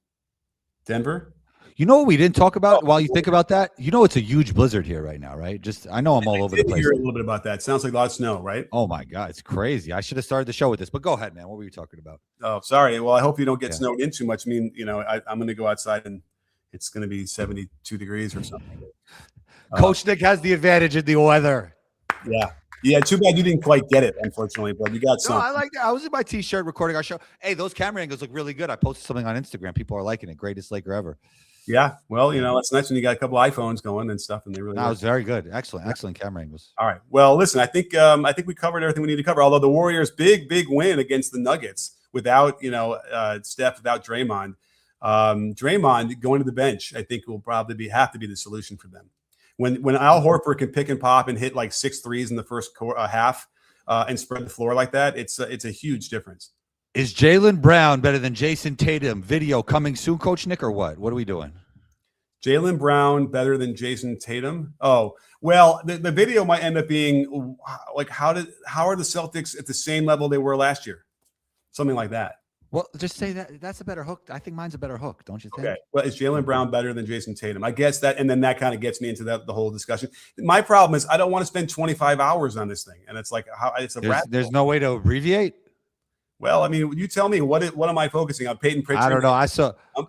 S1: Denver?
S2: You know what we didn't talk about while you think about that? You know it's a huge blizzard here right now, right? I know I'm all over the place.
S1: Hear a little bit about that. Sounds like a lot of snow, right?
S2: Oh my God, it's crazy. I should have started the show with this, but go ahead, man. What were you talking about?
S1: Oh, sorry. Well, I hope you don't get snowed in too much. I mean, you know, I'm going to go outside and it's going to be 72 degrees or something.
S2: Coach Nick has the advantage in the weather.
S1: Yeah, too bad you didn't quite get it, unfortunately, but you got some.
S2: No, I like that. I was in my T-shirt recording our show. Hey, those camera angles look really good. I posted something on Instagram. People are liking it. Greatest Laker ever.
S1: Yeah, well, you know, it's nice when you got a couple iPhones going and stuff, and they really.
S2: That was very good. Excellent camera angles.
S1: All right. Well, listen, I think we covered everything we need to cover. Although the Warriors' big win against the Nuggets without, you know, Steph, without Draymond, Draymond going to the bench, I think will probably have to be the solution for them. When Al Horford can pick and pop and hit like 6 threes in the first half and spread the floor like that, it's a huge difference.
S2: Is Jaylen Brown better than Jayson Tatum? Video coming soon, Coach Nick, or what? What are we doing?
S1: Jaylen Brown better than Jayson Tatum? Oh, Well, the video might end up being like, how are the Celtics at the same level they were last year? Something like that.
S2: Well, just say that that's a better hook. I think mine's a better hook, don't you think?
S1: Okay. Well, is Jaylen Brown better than Jayson Tatum? I guess that, and then that kind of gets me into the whole discussion. My problem is I don't want to spend 25 hours on this thing, and it's like it's a
S2: there's no way to abbreviate.
S1: Well, I mean, you tell me what am I focusing on? Payton Pritchard?
S2: I don't know.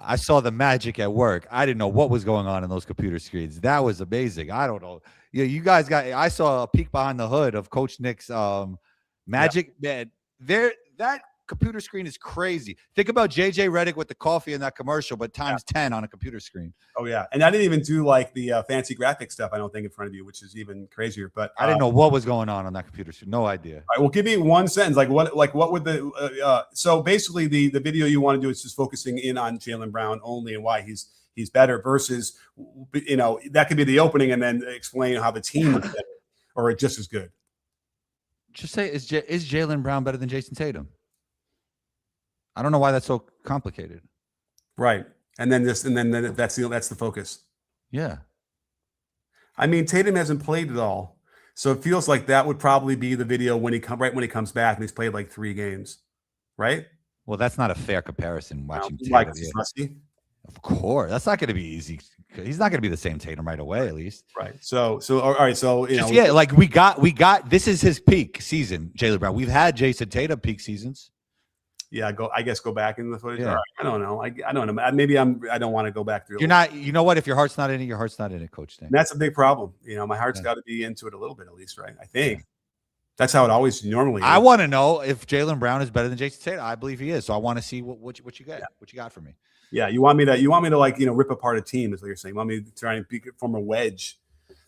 S2: I saw the magic at work. I didn't know what was going on in those computer screens. That was amazing. I don't know. Yeah, you guys I saw a peek behind the hood of Coach Nick's magic. Yeah. Man, that computer screen is crazy. Think about JJ Redick with the coffee in that commercial, but times 10 on a computer screen.
S1: Oh yeah, and I didn't even do like the fancy graphic stuff. I don't think in front of you, which is even crazier. But
S2: I didn't know what was going on that computer screen. No idea.
S1: All right, well, give me one sentence. What would the so basically the video you want to do is just focusing in on Jaylen Brown only and why he's better versus that could be the opening and then explain how the team is better or just as good.
S2: Just say is Jaylen Brown better than Jayson Tatum? I don't know why that's so complicated.
S1: Right. And then that's the focus.
S2: Yeah.
S1: I mean, Tatum hasn't played at all. So it feels like that would probably be the video when he comes back and he's played like 3 games. Right?
S2: Well, that's not a fair comparison watching Tatum.
S1: Like
S2: of course. That's not going to be easy. He's not going to be the same Tatum right away, at least.
S1: Right. So all right. So
S2: like we got this is his peak season, Jaylen Brown. We've had Jayson Tatum peak seasons.
S1: Yeah, go back into the footage.
S2: Yeah.
S1: Right. I don't know. I don't know. Maybe I don't want to go back through.
S2: You're not. You know what? If your heart's not in it, your heart's not in it, Coach.
S1: That's a big problem. My heart's got to be into it a little bit at least, right? I think that's how it always normally is.
S2: I want to know if Jaylen Brown is better than Jayson Tatum. I believe he is. So I want to see what you got. Yeah. What you got for me?
S1: Yeah, you want me to like rip apart a team is what you're saying. You want me to try and form a wedge?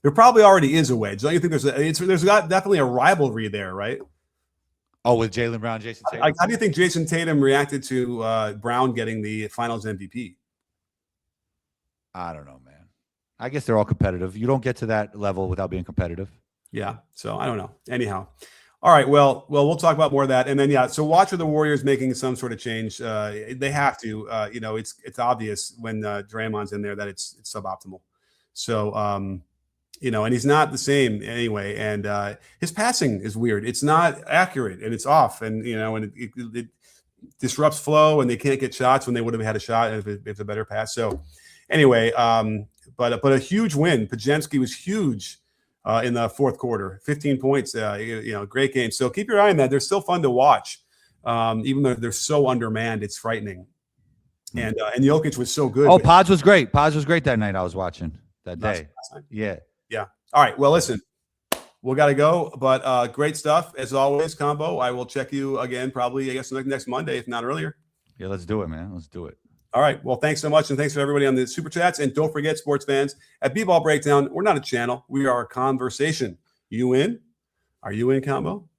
S1: There probably already is a wedge. Don't you think there's definitely a rivalry there, right?
S2: Oh, with Jaylen Brown, Jayson Tatum.
S1: How do you think Jayson Tatum reacted to Brown getting the Finals MVP?
S2: I don't know, man. I guess they're all competitive. You don't get to that level without being competitive.
S1: Yeah. So I don't know. Anyhow. All right. Well, we'll talk about more of that. And then, so watch for the Warriors making some sort of change. They have to, it's obvious when Draymond's in there that it's suboptimal. So, and he's not the same anyway. And his passing is weird. It's not accurate and it's off. And, and it disrupts flow and they can't get shots when they would have had a shot if it's a better pass. So anyway, but a huge win. Pajemski was huge in the fourth quarter, 15 points, great game. So keep your eye on that. They're still fun to watch. Even though they're so undermanned, it's frightening. And Jokic was so good.
S2: Oh, Pods was great. Pods was great that night I was watching that day. Yeah.
S1: Yeah. All right. Well, listen, we got to go, but great stuff as always, Combo. I will check you again, probably, I guess, next Monday, if not earlier.
S2: Yeah, let's do it, man. Let's do it.
S1: All right. Well, thanks so much. And thanks for everybody on the super chats. And don't forget, sports fans, at B-Ball Breakdown, we're not a channel. We are a conversation. You in? Are you in, Combo?